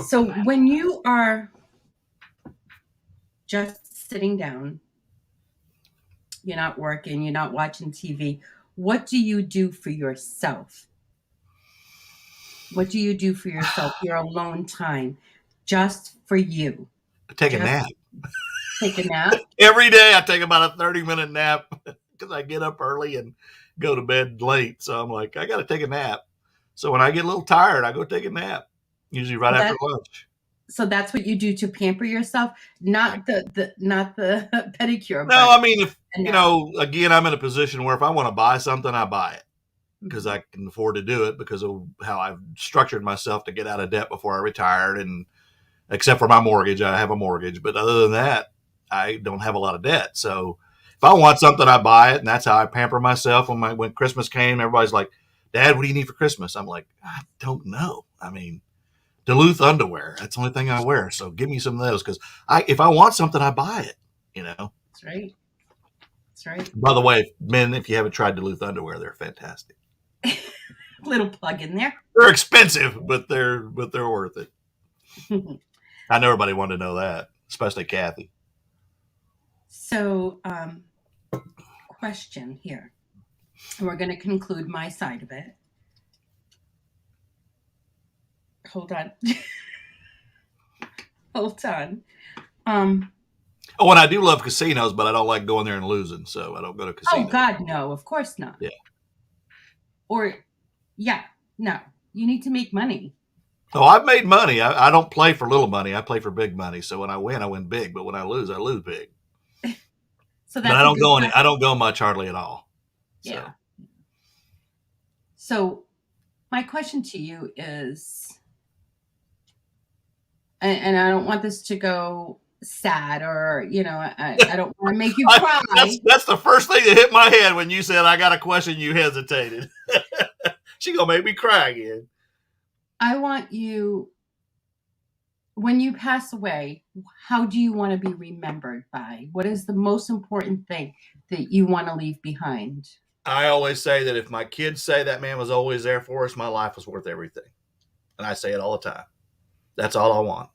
So when you are just sitting down, you're not working, you're not watching TV, what do you do for yourself? What do you do for yourself? Your alone time, just for you. I take a Just nap. take a nap. Every day I take about a 30-minute nap because I get up early and go to bed late. So I'm like, I got to take a nap. So when I get a little tired, I go take a nap, usually right after That lunch. so that's what you do to pamper yourself, not the pedicure, No, but I mean, if, a nap. again, I'm in a position where if I want to buy something, I buy it because Mhm. I can afford to do it because of how I've structured myself to get out of debt before I retired. And except for my mortgage, I have a mortgage. But other than that, I don't have a lot of debt. So if I want something, I buy it. And that's how I pamper myself. When Christmas came, everybody's like, Dad, what do you need for Christmas? I'm like, I don't know. I mean, Duluth underwear. That's the only thing I wear. So give me some of those because if I want something, I buy it. You know. That's right. That's right. By the way, men, if you haven't tried Duluth underwear, they're fantastic. Little plug in there. They're expensive, but they're worth it. I know everybody wanted to know that, especially Kathy. So, question here. And we're going to conclude my side of it. Hold on. Hold on. Um, Oh, and I do love casinos, but I don't like going there and losing, so I don't go to oh, casinos. God, no, of course not. Yeah. Or, yeah, no. You need to make money. Oh, I've made money. I don't play for little money. I play for big money. So when I win big. But when I lose big. So But that's a good I question. don't go much hardly at all. So Yeah. So, my question to you is, and I don't want this to go sad or, I don't want to make you cry. that's the first thing that hit my head when you said I got a question. You hesitated. She gonna make me cry again. I want you, when you pass away, how do you want to be remembered by? What is the most important thing that you want to leave behind? I always say that if my kids say that man was always there for us, my life was worth everything. And I say it all the time. That's all I want.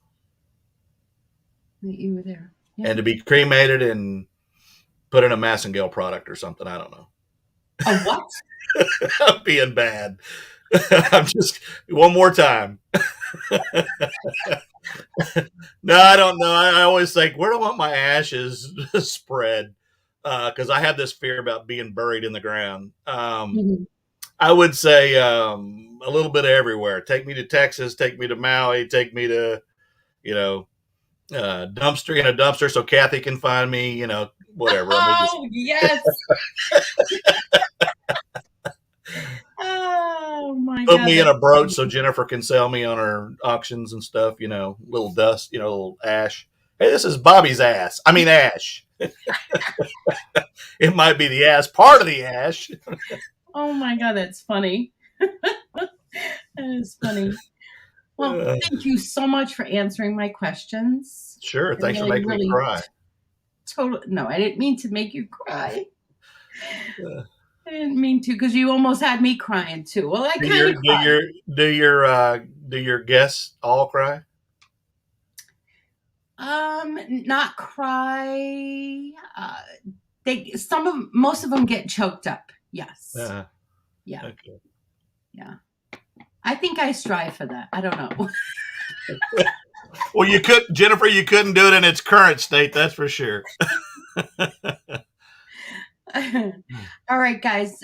That you were there. Yeah. And to be cremated and put in a Massengale product or something. I don't know. A what? I'm being bad. I'm just one more time. No, I don't know. I always think, where do I want my ashes spread? Because I have this fear about being buried in the ground. Mhm. I would say a little bit of everywhere. Take me to Texas. Take me to Maui. Take me to you know dumpster in a dumpster so Kathy can find me. Whatever. I mean, just Oh, yes. Oh, my put God. me in That's a brooch so funny. Jennifer can sell me on her auctions and stuff. Little dust. Little ash. Hey, this is Bobby's ass. I mean ash. It might be the ass part of the ash. Oh, my God. That's funny. That is funny. Well, Uh, thank you so much for answering my questions. sure. I Thanks for really, making me really cry. totally. No, I didn't mean to make you cry. Uh, I didn't mean to because you almost had me crying too. Well, I do kind your of cried. do your uh, do your guests all cry? Not cry. Most of them get choked up. Yes. Uh, Yeah. okay. Yeah. I think I strive for that. I don't know. Well, you could, Jennifer. You couldn't do it in its current state. That's for sure. All right, guys.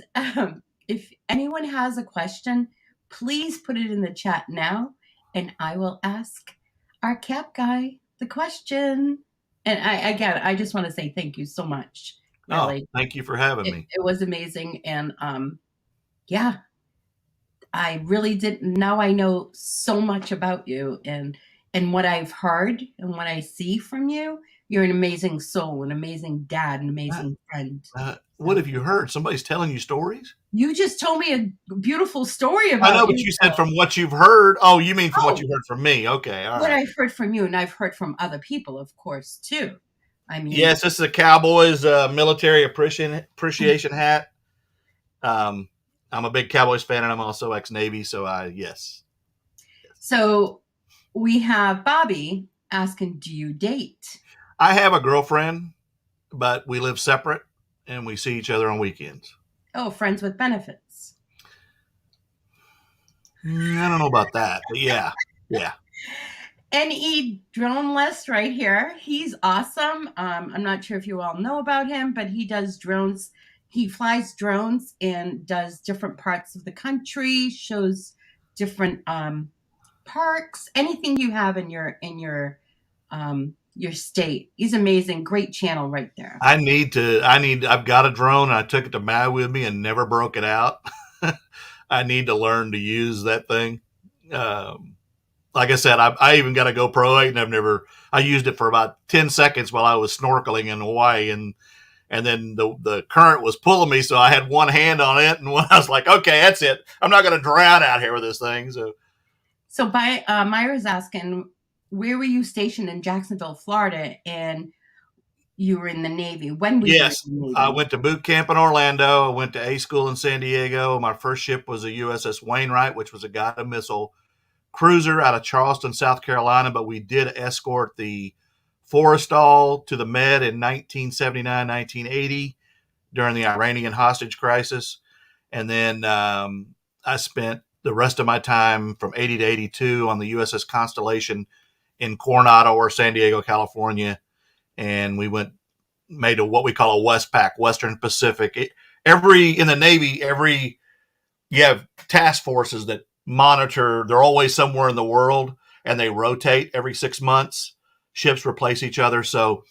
If anyone has a question, please put it in the chat now, and I will ask our cap guy the question. And I just want to say thank you so much. Oh, Really, thank you for having it, me. it was amazing, and yeah, I really did. Now I know so much about you, and what I've heard and what I see from you. You're an amazing soul, an amazing dad, an Uh, amazing friend. what So have you heard? Somebody's telling you stories? you just told me a beautiful story I about know, but you. you said from what you've heard. Oh, you mean from what Oh, you heard from me? Okay, all what right. I've heard from you, and I've heard from other people, of course, too. I mean, Yes, this is a Cowboys military appreciation hat. Um, I'm a big Cowboys fan, and I'm also ex Navy. So I yes, so we have Bobby asking, "Do you date?" I have a girlfriend, but we live separate, and we see each other on weekends. Oh, friends with benefits. I don't know about that, but yeah, yeah. NE Drone List right here. He's awesome. I'm not sure if you all know about him, but he does drones. He flies drones and does different parts of the country, shows different parks, anything you have in your state. He's amazing. Great channel right there. I need to. I need. I've got a drone. And I took it to Maui with me and never broke it out. I need to learn to use that thing. Um, like I said, I even got a GoPro 8, and I've never. I used it for about 10 seconds while I was snorkeling in Hawaii, and then the current was pulling me, so I had one hand on it, and I was like, okay, that's it. I'm not going to drown out here with this thing. So, by Myra's asking, where were you stationed in Jacksonville, Florida, and you were in the Navy? When were you in Yes, the I Navy? went to boot camp in Orlando. I went to A school in San Diego. My first ship was a USS Wainwright, which was a guided missile cruiser out of Charleston, South Carolina. But we did escort the Forrestal to the Med in 1979, 1980 during the Iranian hostage crisis. And then I spent the rest of my time from 80 to 82 on the USS Constellation in Coronado or San Diego, California. And we made a what we call a Westpac, Western Pacific. Every in the Navy, you have task forces that monitor. They're always somewhere in the world, and they rotate every 6 months. Ships replace each other. So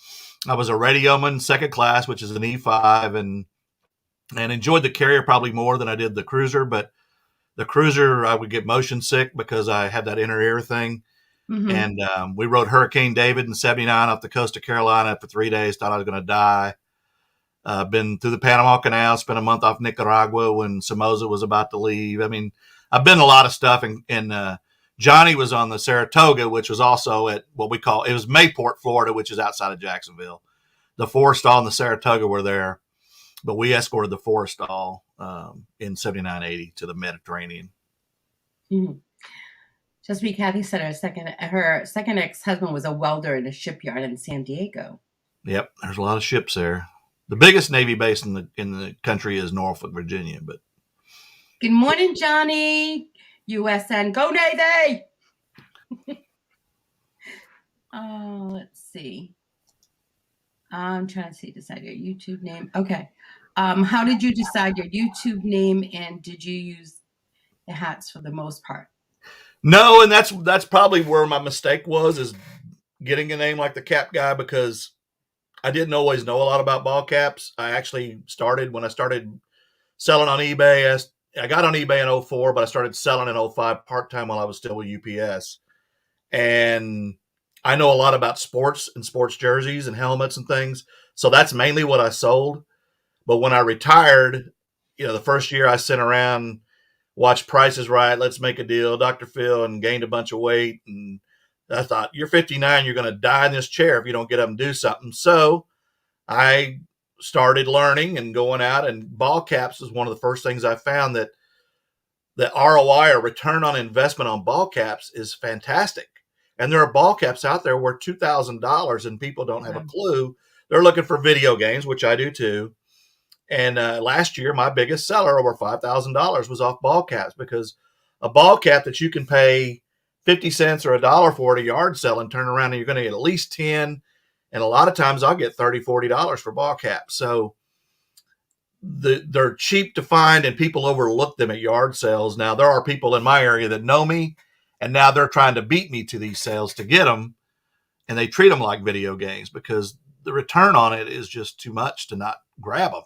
I was a radioman, second class, which is an E5, and enjoyed the carrier probably more than I did the cruiser. But the cruiser, I would get motion sick because I had that inner ear thing. Mm-hmm. And we rode Hurricane David in '79 off the coast of Carolina for 3 days. Thought I was going to die. Been through the Panama Canal. Spent a month off Nicaragua when Somoza was about to leave. I mean, I've been a lot of stuff. And Johnny was on the Saratoga, which was also at what we call it was Mayport, Florida, which is outside of Jacksonville. The Forrestal and the Saratoga were there, but we escorted the Forrestal in '79, '80 to the Mediterranean. Mm-hmm. Just be Kathy said her second ex-husband was a welder in a shipyard in San Diego. Yep, there's a lot of ships there. The biggest Navy base in the country is Norfolk, Virginia. But Good morning, Johnny. USN, go Navy! Oh, let's see. I'm trying to see, decide your YouTube name. Okay. How did you decide your YouTube name, and did you use the hats for the most part? no, and that's probably where my mistake was is getting a name like the Cap Guy because I didn't always know a lot about ball caps. I actually started when I started selling on eBay. I got on eBay in '04, but I started selling in '05 part time while I was still with UPS. And I know a lot about sports and sports jerseys and helmets and things. So that's mainly what I sold. But when I retired, the first year I sent around, watched Price is Right, Let's Make a Deal, Dr. Phil, and gained a bunch of weight. And I thought, you're 59, you're going to die in this chair if you don't get up and do something. So I started learning and going out, and ball caps is one of the first things I found that the ROI or return on investment on ball caps is fantastic. And there are ball caps out there worth $2,000 and people don't have a Yeah. clue. They're looking for video games, which I do too. And last year, my biggest seller over $5,000 was off ball caps because a ball cap that you can pay 50 cents or $1 for at a yard sale and turn around and you're going to get at least 10. And a lot of times I'll get $30, $40 for ball caps. So they're cheap to find and people overlook them at yard sales. Now there are people in my area that know me and now they're trying to beat me to these sales to get them. And they treat them like video games because the return on it is just too much to not grab them.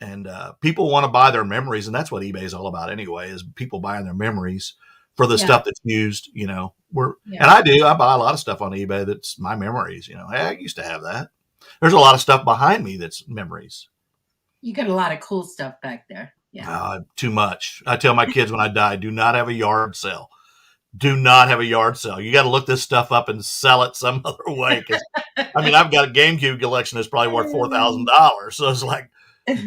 And people want to buy their memories, and that's what eBay is all about anyway, is people buying their memories for the Yeah. stuff that's used. And Yeah. I buy a lot of stuff on eBay that's my memories. Hey, I used to have that. There's a lot of stuff behind me that's memories. You got a lot of cool stuff back there. Yeah. Too much. I tell my kids when I die, do not have a yard sale. Do not have a yard sale. You got to look this stuff up and sell it some other way. Because I've got a GameCube collection that's probably worth $4,000. So it's like,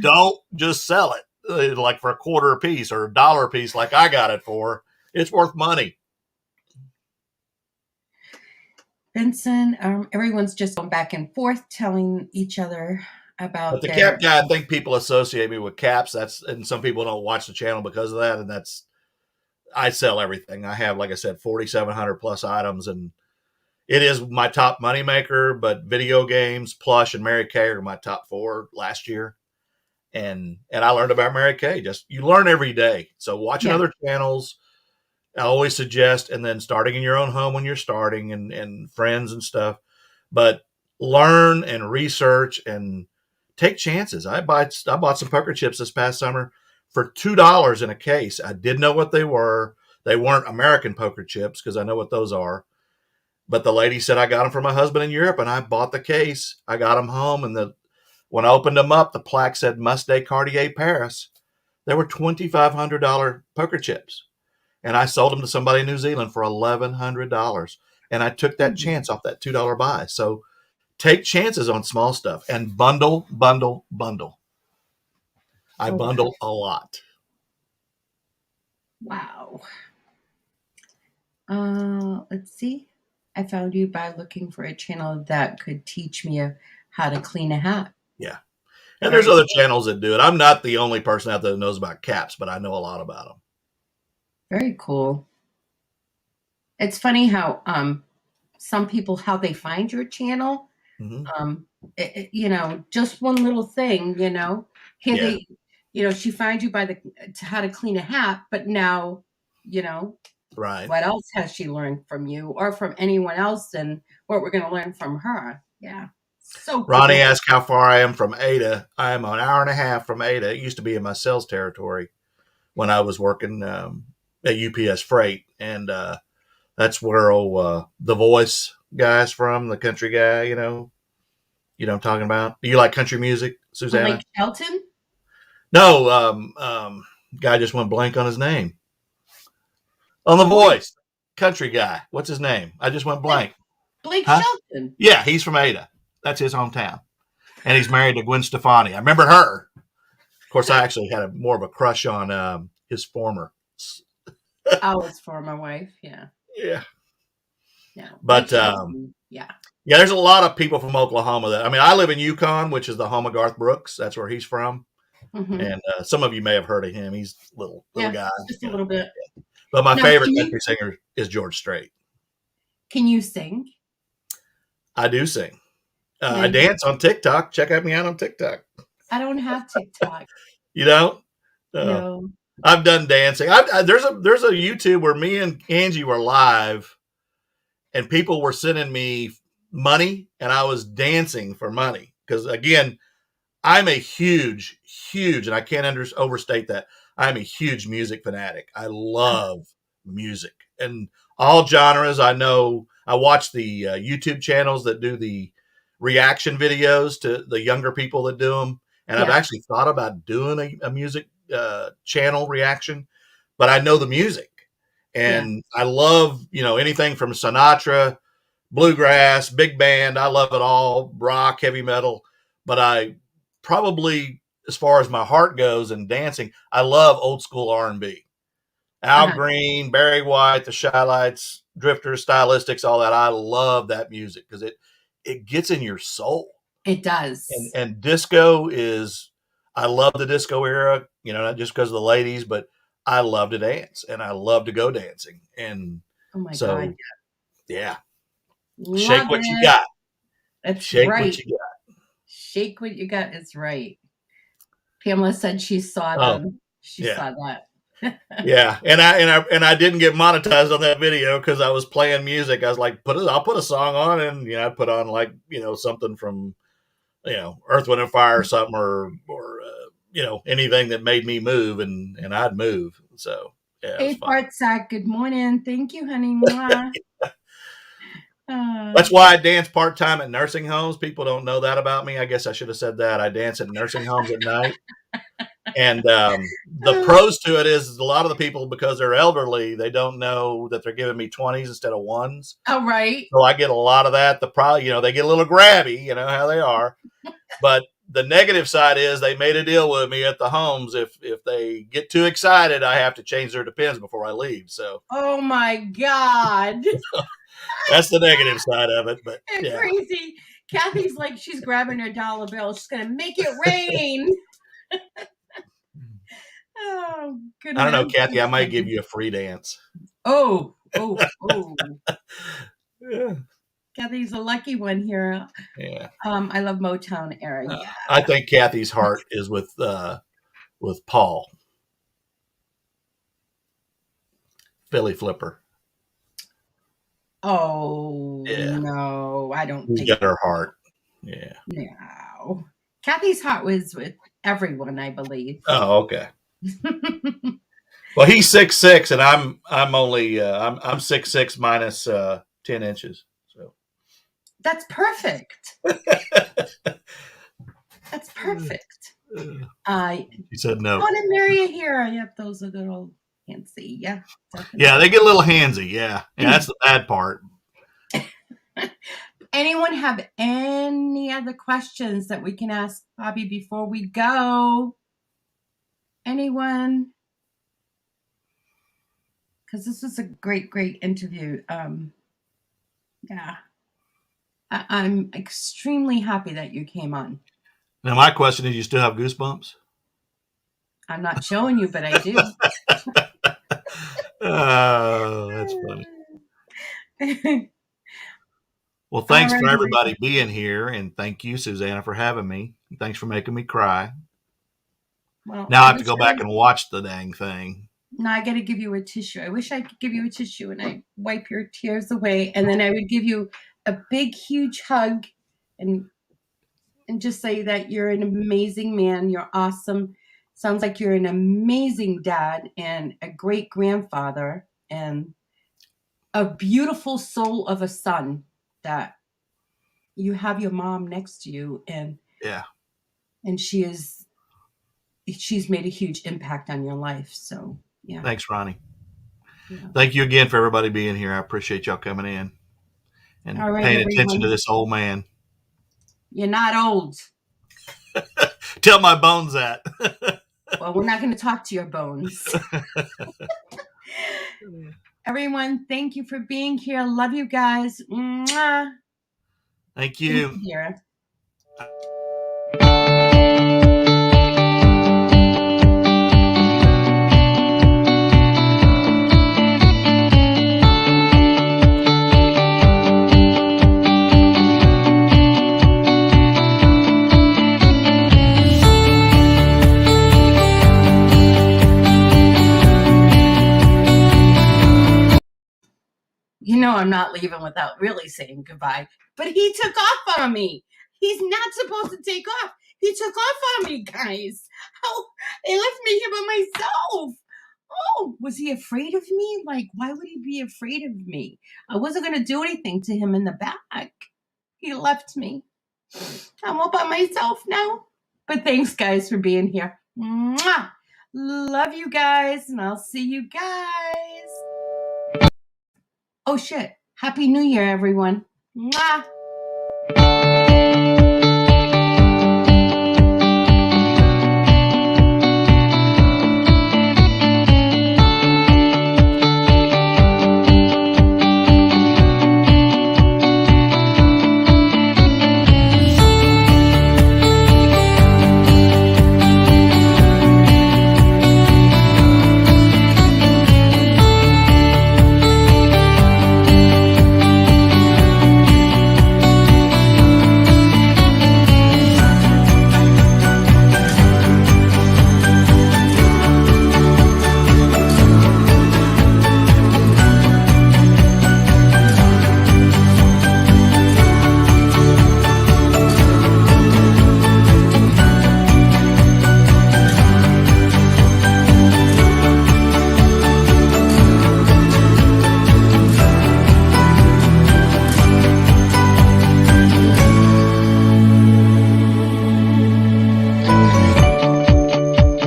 don't just sell it like for a quarter a piece or $1 a piece like I got it for. It's worth money. Vincent, everyone's just going back and forth telling each other about But the Cap Guy, I think people associate me with caps. And some people don't watch the channel because of that. And I sell everything. I have, like I said, 4,700 plus items, and it is my top money maker. But video games, plush, and Mary Kay are my top 4 last year. And I learned about Mary Kay. Just you learn every day. So watching other channels, I always suggest, and then starting in your own home when you're starting, and friends and stuff. But learn and research and take chances. I bought some poker chips this past summer for $2 in a case. I didn't know what they were. They weren't American poker chips because I know what those are. But the lady said I got them for my husband in Europe, and I bought the case. I got them home, and when I opened them up, the plaque said Mustet Cartier Paris. They were $2,500 poker chips. And I sold them to somebody in New Zealand for $1,100. And I took that chance off that $2 buy. So take chances on small stuff and bundle. I bundle a lot. Wow. Let's see. I found you by looking for a channel that could teach me how to clean a hat. Yeah. And there's other channels that do it. I'm not the only person out there that knows about caps, but I know a lot about them. Very cool. It's funny how some people, how they find your channel. Mm-hmm. Just one little thing, she finds you by how to clean a hat, but now, right. What else has she learned from you or from anyone else, and what we're going to learn from her? Yeah. So Ronnie asked how far I am from Ada. I am an hour and a half from Ada. It used to be in my sales territory when I was working at UPS Freight, and that's where the Voice guy's from, the country guy. You know what I'm talking about. Do you like country music, Susanna? Like Shelton? No, guy just went blank on his name. On The Voice, country guy. What's his name? I just went blank. Blake Shelton. Yeah, he's from Ada. That's his hometown. And he's married to Gwen Stefani. I remember her. Of course, I actually had more of a crush on his former. His former wife, yeah. Yeah. Yeah. But, yeah, there's a lot of people from Oklahoma I live in Yukon, which is the home of Garth Brooks. That's where he's from. Mm-hmm. And some of you may have heard of him. He's a little guy. Just a little bit. But my favorite country singer is George Strait. Can you sing? I do sing. I dance on TikTok. Check me out on TikTok. I don't have TikTok. You don't? No. I've done dancing. There's a YouTube where me and Angie were live, and people were sending me money, and I was dancing for money. Because again, I'm a huge, and I can't overstate that. I'm a huge music fanatic. I love music and all genres. I watch the YouTube channels that do the reaction videos to the younger people that do them. And I've actually thought about doing a music channel reaction, but I know the music. And I love, anything from Sinatra, bluegrass, big band. I love it all, rock, heavy metal. But I probably, as far as my heart goes and dancing, I love old school R&B. Al Green, Barry White, the Shy-Lights, Drifters, Stylistics, all that. I love that music because it gets in your soul. It does. And disco I love the disco era, not just because of the ladies, but I love to dance and I love to go dancing. And Oh my God. so, yeah, shake Love what you it. got. That's Shake what right. you got. Shake what you got is right. Pamela said she saw Oh, them. She yeah. saw that. Yeah, and I didn't get monetized on that video because I was playing music. I was like, I'll put a song on, and I put on like something from Earth, Wind and Fire or something, or anything that made me move, and I'd move. So yeah, it was Hey, fun. Fartsack, good morning. Thank you, honey. Mwah. That's why I dance part time at nursing homes. People don't know that about me. I guess I should have said that. I dance at nursing homes at night. And the pros to it is a lot of the people, because they're elderly, they don't know that they're giving me 20s instead of ones. All right. So I get a lot of that. The problem, they get a little grabby, how they are. But the negative side is they made a deal with me at the homes. If they get too excited, I have to change their Depends before I leave. So Oh my God. that's the negative side of it. But They're yeah, crazy. Kathy's like she's grabbing her dollar bill. She's gonna make it rain. Oh I don't know, goodness. Kathy. I might give you a free dance. Oh. Yeah. Kathy's a lucky one here. Yeah. I love Motown era. Yeah. I think Kathy's heart is with Paul. Philly Flipper. Oh Yeah. no, I don't He's think got her heart. Yeah. no. Kathy's heart was with everyone, I believe. Oh, okay. Well, he's 6'6", and I'm only I'm 6'6" minus 10 inches. So That's perfect. That's perfect. He said no. I want to marry you here. Yep, those are good old fancy. Yeah, definitely. Yeah, they get a little handsy. Yeah, that's the bad part. Anyone have any other questions that we can ask Bobby before we go? Anyone? Because this was a great interview. Yeah, I'm extremely happy that you came on. Now, my question is, you still have goosebumps? I'm not showing you, but I do. Oh, that's funny. Well, thanks for everybody being here, and thank you, Susanna, for having me. Thanks for making me cry. Well, now I have to go back and watch the dang thing. Now I got to give you a tissue. I wish I could give you a tissue and I wipe your tears away, and then I would give you a big, huge hug, and just say that you're an amazing man. You're awesome. Sounds like you're an amazing dad and a great grandfather and a beautiful soul of a son, that you have your mom next to you, and yeah, and she's made a huge impact on your life. So yeah. Thanks, Ronnie. Yeah. Thank you again for everybody being here. I appreciate y'all coming in and paying attention to this old man. You're not old. Tell my bones that. Well, we're not going to talk to your bones. Everyone, thank you for being here. Love you guys. Mwah. Thank you. Here. You know I'm not leaving without really saying goodbye. But he took off on me. He's not supposed to take off. He took off on me, guys. Oh, they left me here by myself. Oh, was he afraid of me? Like, why would he be afraid of me? I wasn't going to do anything to him in the back. He left me. I'm all by myself now. But thanks, guys, for being here. Mwah! Love you guys, and I'll see you guys. Oh, shit. Happy New Year, everyone. Mwah!